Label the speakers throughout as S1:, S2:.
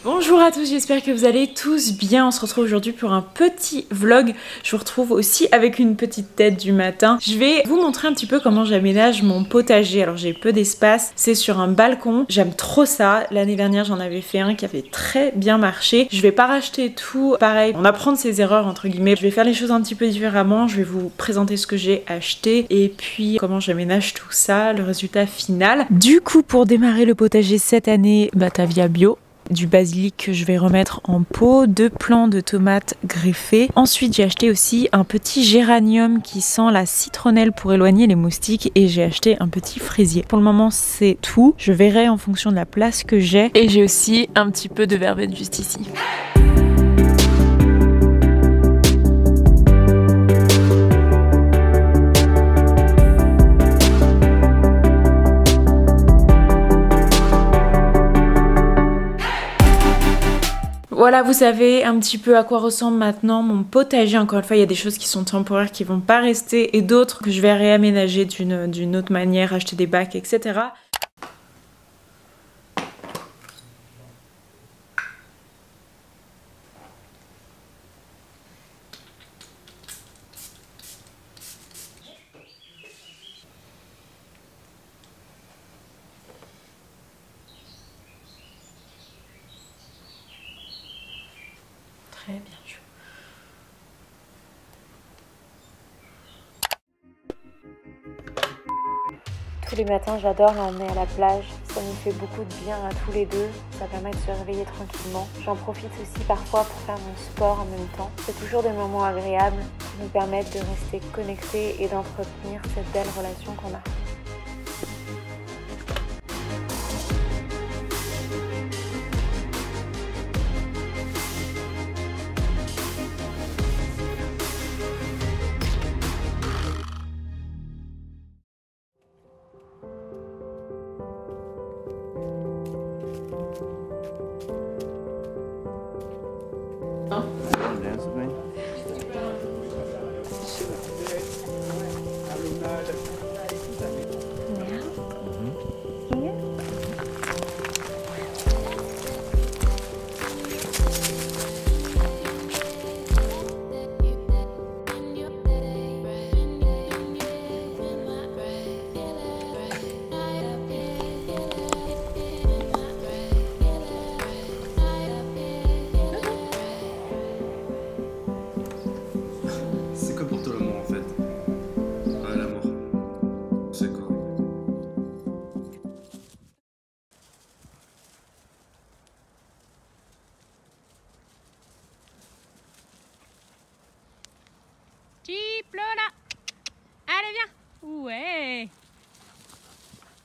S1: Bonjour à tous, j'espère que vous allez tous bien. On se retrouve aujourd'hui pour un petit vlog. Je vous retrouve aussi avec une petite tête du matin. Je vais vous montrer un petit peu comment j'aménage mon potager. Alors j'ai peu d'espace, c'est sur un balcon. J'aime trop ça. L'année dernière j'en avais fait un qui avait très bien marché. Je vais pas racheter tout. Pareil, on apprend de ses erreurs entre guillemets. Je vais faire les choses un petit peu différemment. Je vais vous présenter ce que j'ai acheté et puis comment j'aménage tout ça, le résultat final. Du coup, pour démarrer le potager cette année, Batavia Bio. Du basilic que je vais remettre en pot, 2 plants de tomates greffés. Ensuite j'ai acheté aussi un petit géranium qui sent la citronnelle pour éloigner les moustiques et j'ai acheté un petit fraisier. Pour le moment c'est tout, je verrai en fonction de la place que j'ai. Et j'ai aussi un petit peu de verveine juste ici. Voilà, vous savez un petit peu à quoi ressemble maintenant mon potager. Encore une fois, il y a des choses qui sont temporaires, qui vont pas rester et d'autres que je vais réaménager d'une autre manière, acheter des bacs, etc. Très bien joué. Tous les matins, j'adore l'emmener à la plage. Ça nous fait beaucoup de bien à tous les deux. Ça permet de se réveiller tranquillement. J'en profite aussi parfois pour faire mon sport en même temps. C'est toujours des moments agréables qui nous permettent de rester connectés et d'entretenir cette belle relation qu'on a.
S2: Lola, allez viens. Ouais,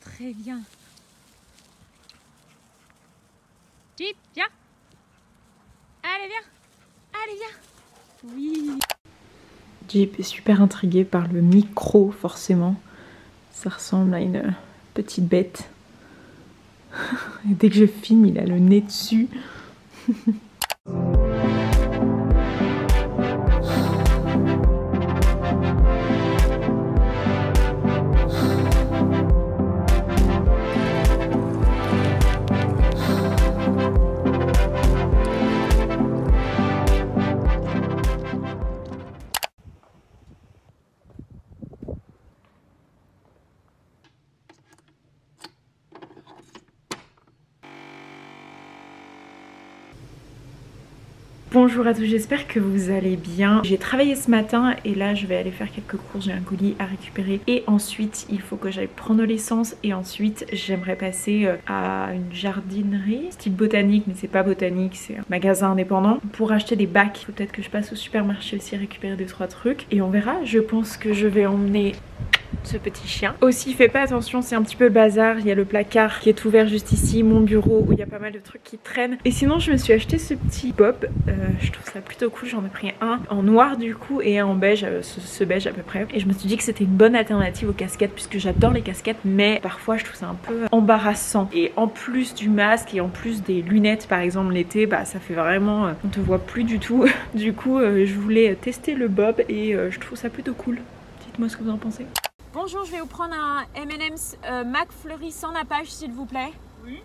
S2: très bien. Jeep, viens. Allez viens. Oui.
S1: Jeep est super intrigué par le micro forcément. Ça ressemble à une petite bête. Et dès que je filme, il a le nez dessus. Bonjour à tous, j'espère que vous allez bien. J'ai travaillé ce matin et là je vais aller faire quelques courses, j'ai un colis à récupérer et ensuite il faut que j'aille prendre l'essence et ensuite j'aimerais passer à une jardinerie style botanique, mais c'est pas botanique, c'est un magasin indépendant pour acheter des bacs. Il faut peut-être que je passe au supermarché aussi récupérer 2-3 trucs et on verra. Je pense que je vais emmener ce petit chien. Aussi fais pas attention, c'est un petit peu le bazar, il y a le placard qui est ouvert juste ici, mon bureau où il y a pas mal de trucs qui traînent. Et sinon je me suis acheté ce petit bob, je trouve ça plutôt cool, j'en ai pris un en noir du coup et un en beige, ce beige à peu près. Et je me suis dit que c'était une bonne alternative aux casquettes puisque j'adore les casquettes mais parfois je trouve ça un peu embarrassant. Et en plus du masque et en plus des lunettes par exemple l'été, bah ça fait vraiment, on te voit plus du tout. Du coup je voulais tester le bob et je trouve ça plutôt cool. Dites-moi ce que vous en pensez. Bonjour, je vais vous prendre un M&M's McFlurry sans nappage s'il vous plaît. Oui.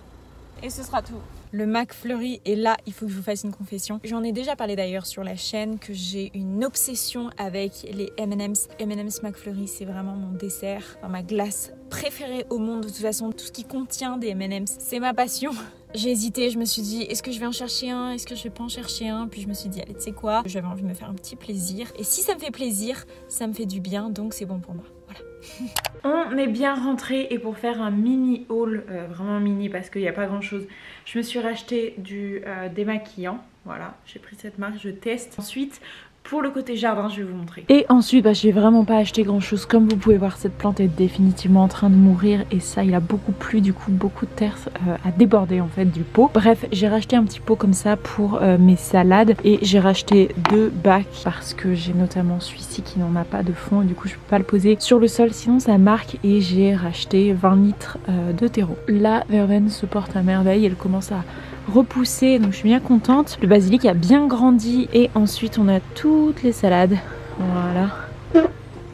S1: Et ce sera tout. le McFlurry. Et là, il faut que je vous fasse une confession. J'en ai déjà parlé d'ailleurs sur la chaîne que j'ai une obsession avec les M&M's. M&M's McFlurry, c'est vraiment mon dessert, enfin, ma glace préférée au monde. De toute façon, tout ce qui contient des M&M's, c'est ma passion. J'ai hésité, je me suis dit, est-ce que je vais en chercher un? Est-ce que je vais pas en chercher un? Puis je me suis dit, allez, tu sais quoi? J'avais envie de me faire un petit plaisir. Et si ça me fait plaisir, ça me fait du bien, donc c'est bon pour moi. Voilà. On est bien rentré et pour faire un mini haul, vraiment mini parce qu'il n'y a pas grand chose, je me suis racheté du démaquillant. Voilà, j'ai pris cette marque, je teste. Ensuite, pour le côté jardin, je vais vous montrer. Et ensuite, j'ai vraiment pas acheté grand chose. Comme vous pouvez voir, cette plante est définitivement en train de mourir. Et ça, il a beaucoup plu, du coup, beaucoup de terre a débordé en fait du pot. Bref, j'ai racheté un petit pot comme ça pour mes salades. Et j'ai racheté 2 bacs parce que j'ai notamment celui-ci qui n'en a pas de fond. Et du coup, je peux pas le poser sur le sol, sinon ça marque. Et j'ai racheté 20 litres de terreau. La verveine se porte à merveille. Elle commence à repousser, donc je suis bien contente. Le basilic a bien grandi et ensuite on a toutes les salades, voilà,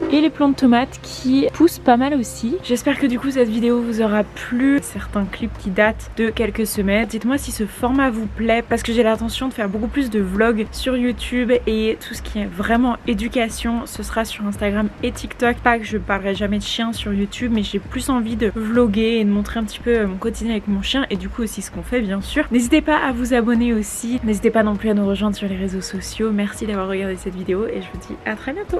S1: et les plants de tomates qui poussent pas mal aussi. J'espère que du coup cette vidéo vous aura plu. Certains clips qui datent de quelques semaines. Dites-moi si ce format vous plaît parce que j'ai l'intention de faire beaucoup plus de vlogs sur YouTube et tout ce qui est vraiment éducation ce sera sur Instagram et TikTok. Pas que je parlerai jamais de chiens sur YouTube, mais j'ai plus envie de vlogger et de montrer un petit peu mon quotidien avec mon chien et du coup aussi ce qu'on fait bien sûr. N'hésitez pas à vous abonner aussi. N'hésitez pas non plus à nous rejoindre sur les réseaux sociaux. Merci d'avoir regardé cette vidéo et je vous dis à très bientôt.